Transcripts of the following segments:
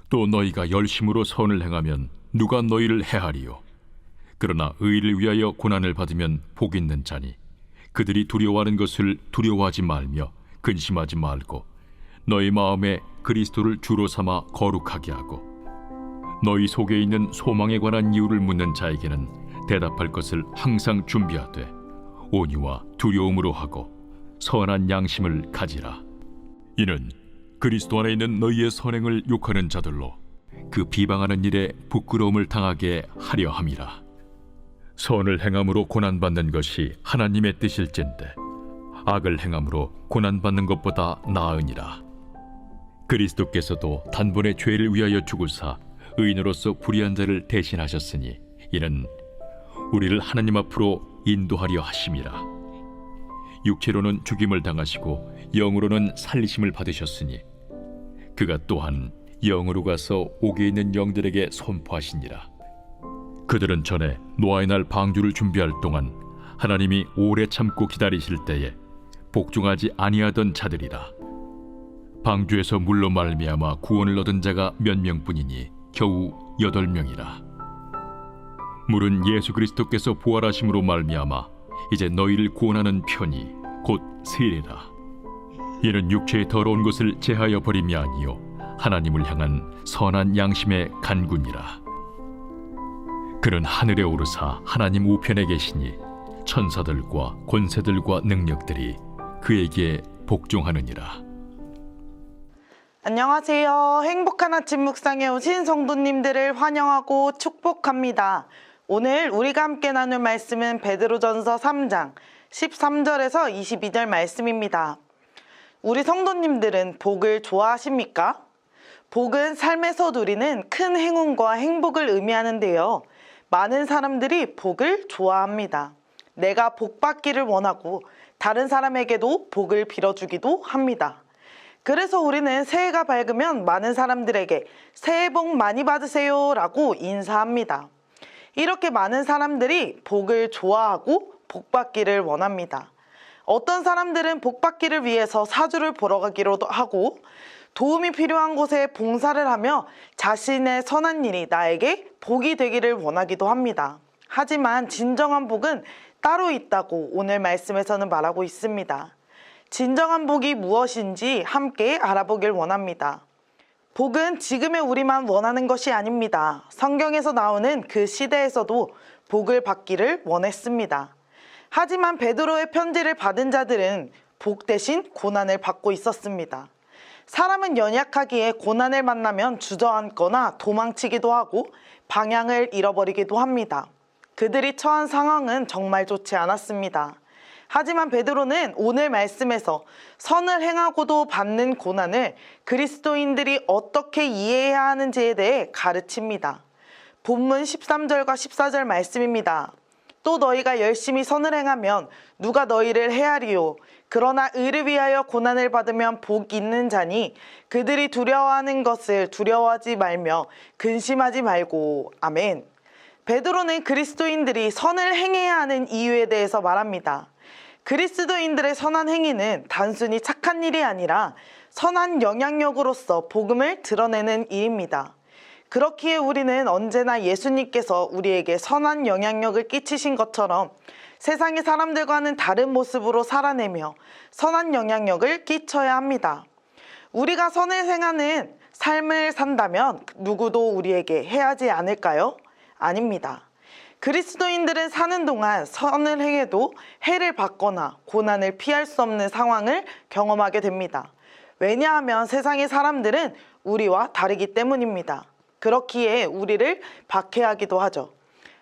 또 너희가 열심으로 선을 행하면 누가 너희를 해하리요? 그러나 의를 위하여 고난을 받으면 복 있는 자니 그들이 두려워하는 것을 두려워하지 말며 근심하지 말고 너희 마음에 그리스도를 주로 삼아 거룩하게 하고 너희 속에 있는 소망에 관한 이유를 묻는 자에게는 대답할 것을 항상 준비하되 온유와 두려움으로 하고 선한 양심을 가지라. 이는 그리스도 안에 있는 너희의 선행을 욕하는 자들로 그 비방하는 일에 부끄러움을 당하게 하려 함이라. 선을 행함으로 고난받는 것이 하나님의 뜻일진데 악을 행함으로 고난받는 것보다 나으니라. 그리스도께서도 단번에 죄를 위하여 죽으사 의인으로서 불의한 자를 대신하셨으니 이는 우리를 하나님 앞으로 인도하려 하심이라. 육체로는 죽임을 당하시고 영으로는 살리심을 받으셨으니 그가 또한 영으로 가서 옥에 있는 영들에게 선포하시니라. 그들은 전에 노아의 날 방주를 준비할 동안 하나님이 오래 참고 기다리실 때에 복종하지 아니하던 자들이라. 방주에서 물로 말미암아 구원을 얻은 자가 몇 명뿐이니 겨우 8명이라. 물은 예수 그리스도께서 부활하심으로 말미암아 이제 너희를 구원하는 편이 곧 세례라. 이는 육체의 더러운 것을 제하여 버림이 아니요 하나님을 향한 선한 양심의 간구니라. 그는 하늘에 오르사 하나님 우편에 계시니 천사들과 권세들과 능력들이 그에게 복종하느니라. 안녕하세요. 행복한 아침 묵상에 오신 성도님들을 환영하고 축복합니다. 오늘 우리가 함께 나눌 말씀은 베드로전서 3장 13절에서 22절 말씀입니다. 우리 성도님들은 복을 좋아하십니까? 복은 삶에서 누리는 큰 행운과 행복을 의미하는데요. 많은 사람들이 복을 좋아합니다. 내가 복 받기를 원하고 다른 사람에게도 복을 빌어주기도 합니다. 그래서 우리는 새해가 밝으면 많은 사람들에게 새해 복 많이 받으세요 라고 인사합니다. 이렇게 많은 사람들이 복을 좋아하고 복 받기를 원합니다. 어떤 사람들은 복 받기를 위해서 사주를 보러 가기로도 하고 도움이 필요한 곳에 봉사를 하며 자신의 선한 일이 나에게 복이 되기를 원하기도 합니다. 하지만 진정한 복은 따로 있다고 오늘 말씀에서는 말하고 있습니다. 진정한 복이 무엇인지 함께 알아보길 원합니다. 복은 지금의 우리만 원하는 것이 아닙니다. 성경에서 나오는 그 시대에서도 복을 받기를 원했습니다. 하지만 베드로의 편지를 받은 자들은 복 대신 고난을 받고 있었습니다. 사람은 연약하기에 고난을 만나면 주저앉거나 도망치기도 하고 방향을 잃어버리기도 합니다. 그들이 처한 상황은 정말 좋지 않았습니다. 하지만 베드로는 오늘 말씀에서 선을 행하고도 받는 고난을 그리스도인들이 어떻게 이해해야 하는지에 대해 가르칩니다. 본문 13절과 14절 말씀입니다. 또 너희가 열심히 선을 행하면 누가 너희를 해하리요? 그러나 의를 위하여 고난을 받으면 복 있는 자니 그들이 두려워하는 것을 두려워하지 말며 근심하지 말고. 아멘. 베드로는 그리스도인들이 선을 행해야 하는 이유에 대해서 말합니다. 그리스도인들의 선한 행위는 단순히 착한 일이 아니라 선한 영향력으로서 복음을 드러내는 일입니다. 그렇기에 우리는 언제나 예수님께서 우리에게 선한 영향력을 끼치신 것처럼 세상의 사람들과는 다른 모습으로 살아내며 선한 영향력을 끼쳐야 합니다. 우리가 선을 행하는 삶을 산다면 누구도 우리에게 해하지 않을까요? 아닙니다. 그리스도인들은 사는 동안 선을 행해도 해를 받거나 고난을 피할 수 없는 상황을 경험하게 됩니다. 왜냐하면 세상의 사람들은 우리와 다르기 때문입니다. 그렇기에 우리를 박해하기도 하죠.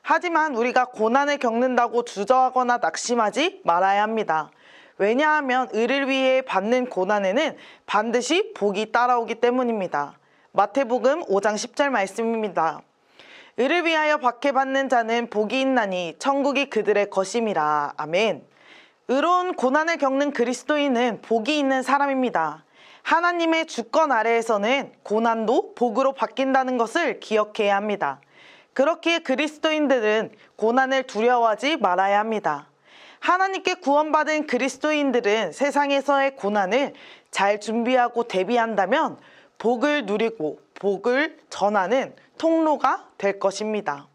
하지만 우리가 고난을 겪는다고 주저하거나 낙심하지 말아야 합니다. 왜냐하면 의를 위해 받는 고난에는 반드시 복이 따라오기 때문입니다. 마태복음 5장 10절 말씀입니다. 의를 위하여 박해받는 자는 복이 있나니 천국이 그들의 것임이라. 아멘. 의로운 고난을 겪는 그리스도인은 복이 있는 사람입니다. 하나님의 주권 아래에서는 고난도 복으로 바뀐다는 것을 기억해야 합니다. 그렇기에 그리스도인들은 고난을 두려워하지 말아야 합니다. 하나님께 구원받은 그리스도인들은 세상에서의 고난을 잘 준비하고 대비한다면 복을 누리고 복을 전하는 통로가 될 것입니다.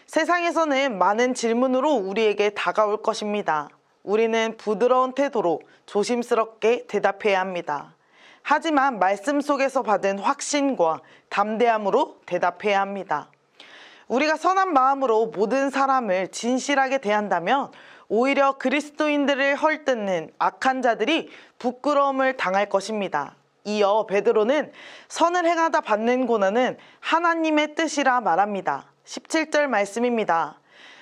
세상에서는 많은 질문으로 우리에게 다가올 것입니다. 우리는 부드러운 태도로 조심스럽게 대답해야 합니다. 하지만 말씀 속에서 받은 확신과 담대함으로 대답해야 합니다. 우리가 선한 마음으로 모든 사람을 진실하게 대한다면 오히려 그리스도인들을 헐뜯는 악한 자들이 부끄러움을 당할 것입니다. 이어 베드로는 선을 행하다 받는 고난은 하나님의 뜻이라 말합니다. 17절 말씀입니다.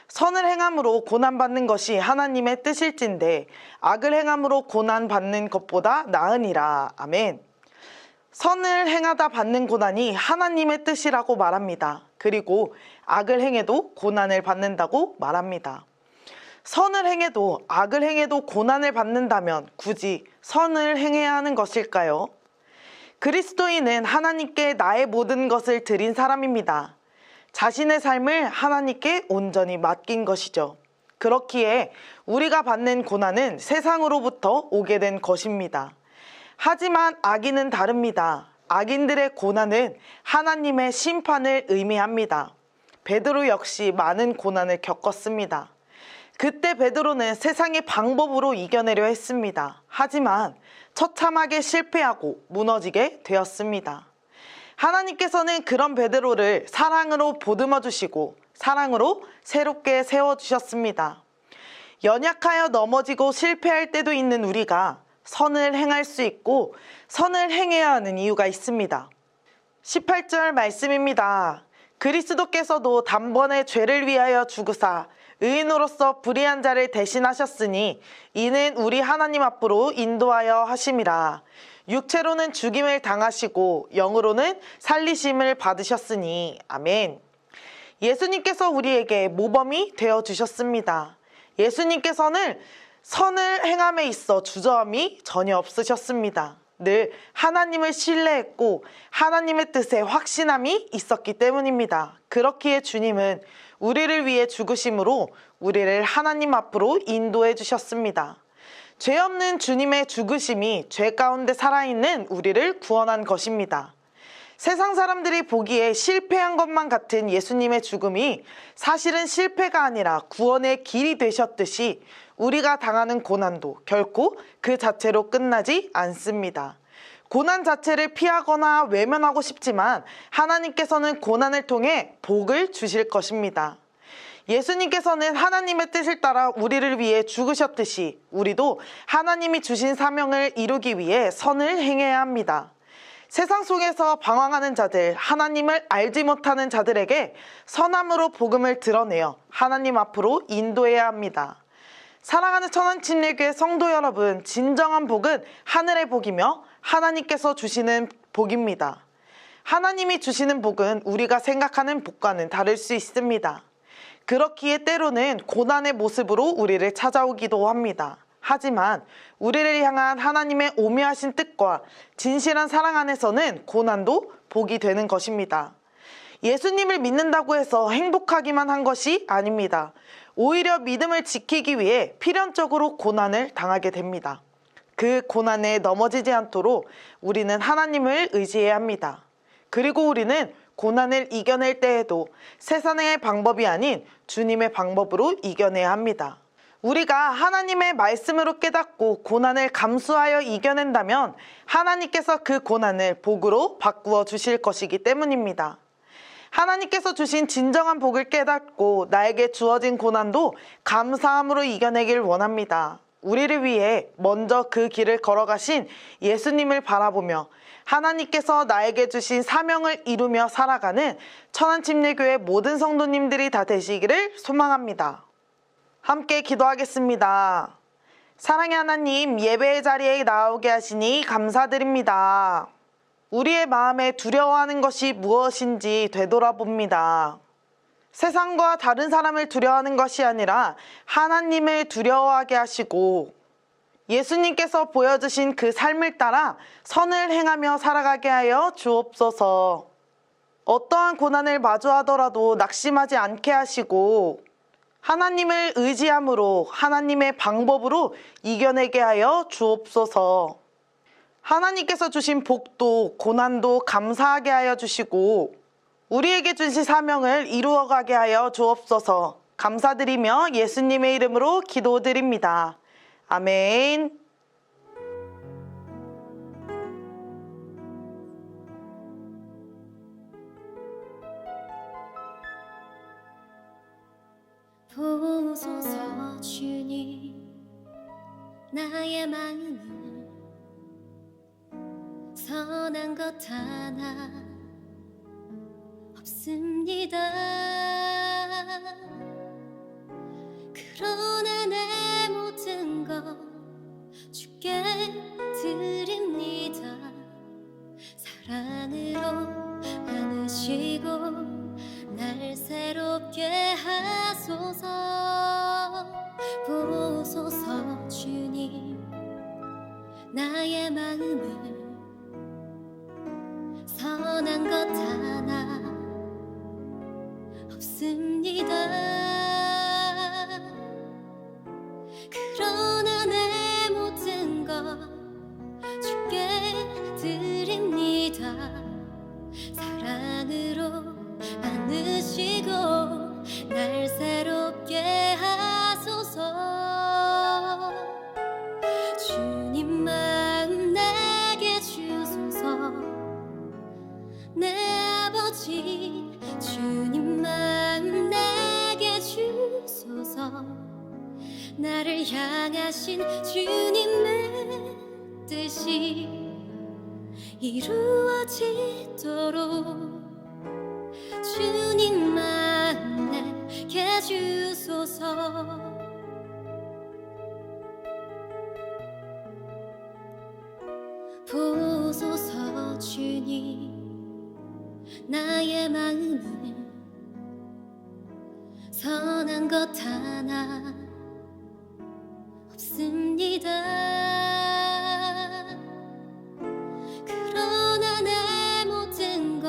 선을 행함으로 고난받는 것이 하나님의 뜻일진데 악을 행함으로 고난받는 것보다 나으니라. 아멘. 선을 행하다 받는 고난이 하나님의 뜻이라고 말합니다. 그리고 악을 행해도 고난을 받는다고 말합니다. 선을 행해도 악을 행해도 고난을 받는다면 굳이 선을 행해야 하는 것일까요? 그리스도인은 하나님께 나의 모든 것을 드린 사람입니다. 자신의 삶을 하나님께 온전히 맡긴 것이죠. 그렇기에 우리가 받는 고난은 세상으로부터 오게 된 것입니다. 하지만 악인은 다릅니다. 악인들의 고난은 하나님의 심판을 의미합니다. 베드로 역시 많은 고난을 겪었습니다. 그때 베드로는 세상의 방법으로 이겨내려 했습니다. 하지만 처참하게 실패하고 무너지게 되었습니다. 하나님께서는 그런 베드로를 사랑으로 보듬어 주시고 사랑으로 새롭게 세워주셨습니다. 연약하여 넘어지고 실패할 때도 있는 우리가 선을 행할 수 있고 선을 행해야 하는 이유가 있습니다. 18절 말씀입니다. 그리스도께서도 단번에 죄를 위하여 죽으사 의인으로서 불의한 자를 대신하셨으니 이는 우리 하나님 앞으로 인도하여 하심이라. 육체로는 죽임을 당하시고 영으로는 살리심을 받으셨으니. 아멘. 예수님께서 우리에게 모범이 되어주셨습니다. 예수님께서는 선을 행함에 있어 주저함이 전혀 없으셨습니다. 늘 하나님을 신뢰했고 하나님의 뜻에 확신함이 있었기 때문입니다. 그렇기에 주님은 우리를 위해 죽으심으로 우리를 하나님 앞으로 인도해 주셨습니다. 죄 없는 주님의 죽으심이 죄 가운데 살아있는 우리를 구원한 것입니다. 세상 사람들이 보기에 실패한 것만 같은 예수님의 죽음이 사실은 실패가 아니라 구원의 길이 되셨듯이 우리가 당하는 고난도 결코 그 자체로 끝나지 않습니다. 고난 자체를 피하거나 외면하고 싶지만 하나님께서는 고난을 통해 복을 주실 것입니다. 예수님께서는 하나님의 뜻을 따라 우리를 위해 죽으셨듯이 우리도 하나님이 주신 사명을 이루기 위해 선을 행해야 합니다. 세상 속에서 방황하는 자들, 하나님을 알지 못하는 자들에게 선함으로 복음을 드러내어 하나님 앞으로 인도해야 합니다. 사랑하는 천안침례교회 성도 여러분, 진정한 복은 하늘의 복이며 하나님께서 주시는 복입니다. 하나님이 주시는 복은 우리가 생각하는 복과는 다를 수 있습니다. 그렇기에 때로는 고난의 모습으로 우리를 찾아오기도 합니다. 하지만 우리를 향한 하나님의 오묘하신 뜻과 진실한 사랑 안에서는 고난도 복이 되는 것입니다. 예수님을 믿는다고 해서 행복하기만 한 것이 아닙니다. 오히려 믿음을 지키기 위해 필연적으로 고난을 당하게 됩니다. 그 고난에 넘어지지 않도록 우리는 하나님을 의지해야 합니다. 그리고 우리는 고난을 이겨낼 때에도 세상의 방법이 아닌 주님의 방법으로 이겨내야 합니다. 우리가 하나님의 말씀으로 깨닫고 고난을 감수하여 이겨낸다면 하나님께서 그 고난을 복으로 바꾸어 주실 것이기 때문입니다. 하나님께서 주신 진정한 복을 깨닫고 나에게 주어진 고난도 감사함으로 이겨내길 원합니다. 우리를 위해 먼저 그 길을 걸어가신 예수님을 바라보며 하나님께서 나에게 주신 사명을 이루며 살아가는 천안침례교회 모든 성도님들이 다 되시기를 소망합니다. 함께 기도하겠습니다. 사랑의 하나님, 예배의 자리에 나오게 하시니 감사드립니다. 우리의 마음에 두려워하는 것이 무엇인지 되돌아봅니다. 세상과 다른 사람을 두려워하는 것이 아니라 하나님을 두려워하게 하시고 예수님께서 보여주신 그 삶을 따라 선을 행하며 살아가게 하여 주옵소서. 어떠한 고난을 마주하더라도 낙심하지 않게 하시고 하나님을 의지함으로 하나님의 방법으로 이겨내게 하여 주옵소서. 하나님께서 주신 복도, 고난도 감사하게 하여 주시고 우리에게 주신 사명을 이루어가게 하여 주옵소서. 감사드리며 예수님의 이름으로 기도드립니다. 아멘. 보소서 주님, 나의 마음을 선한 것 하나 없습니다. 그러나 내 모든 것 주께 드립니다. 사랑으로 안으시고 날 새롭게 하소서. 보소서 주님, 나의 마음을 선한 것 하나 없습니다. 그러나 내 모든 것 주께 드립니다. 사랑으로 안으시고 날 새롭게 하소서. 주님 마음 내게 주소서. 내 아버지 주님 마음 내게 주소서. 나를 향하신 주님의 뜻이 이루어지도록 주님만 내게 주소서. 보소서 주님, 나의 마음을 선한 것 하나 없습니다. 그러나 내 모든 것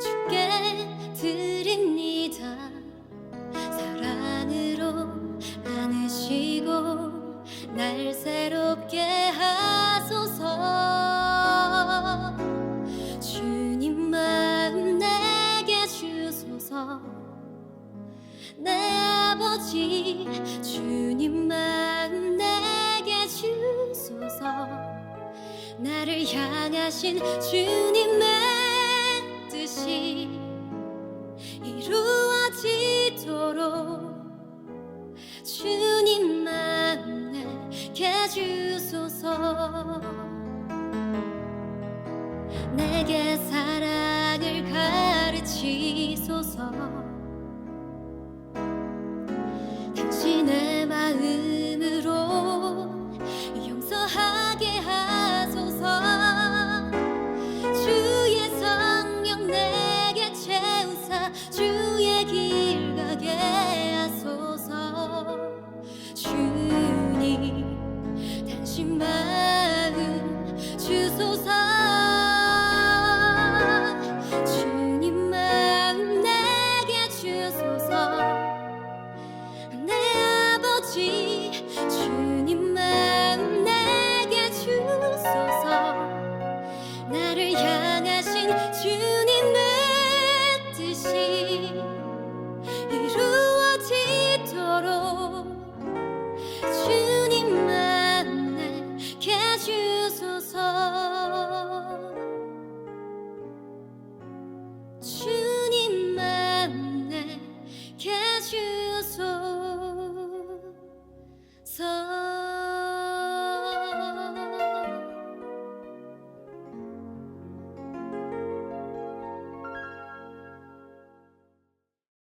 주께 드립니다. 사랑으로 안으시고 날 새롭게 하소서. 주님 마음 내게 주소서. 내 아버지 주님 마음 내게 주소서. 나를 향하신 주님의 뜻이 이루어지도록 주님만 내게 주소서. 내게 사랑을 가르치소서. 당신의 마음으로 용서하게 하소서. 주의 성령 내게 채우사 주의 길 가게 하소서. 주님 당신 마음 주소서. 주님 마음 내게 주소서. 내 아버지 주님 마음 내게 주소서. 나를 향하신 주님의 뜻이 이루어지도록 주님만 내게 주소서. 주님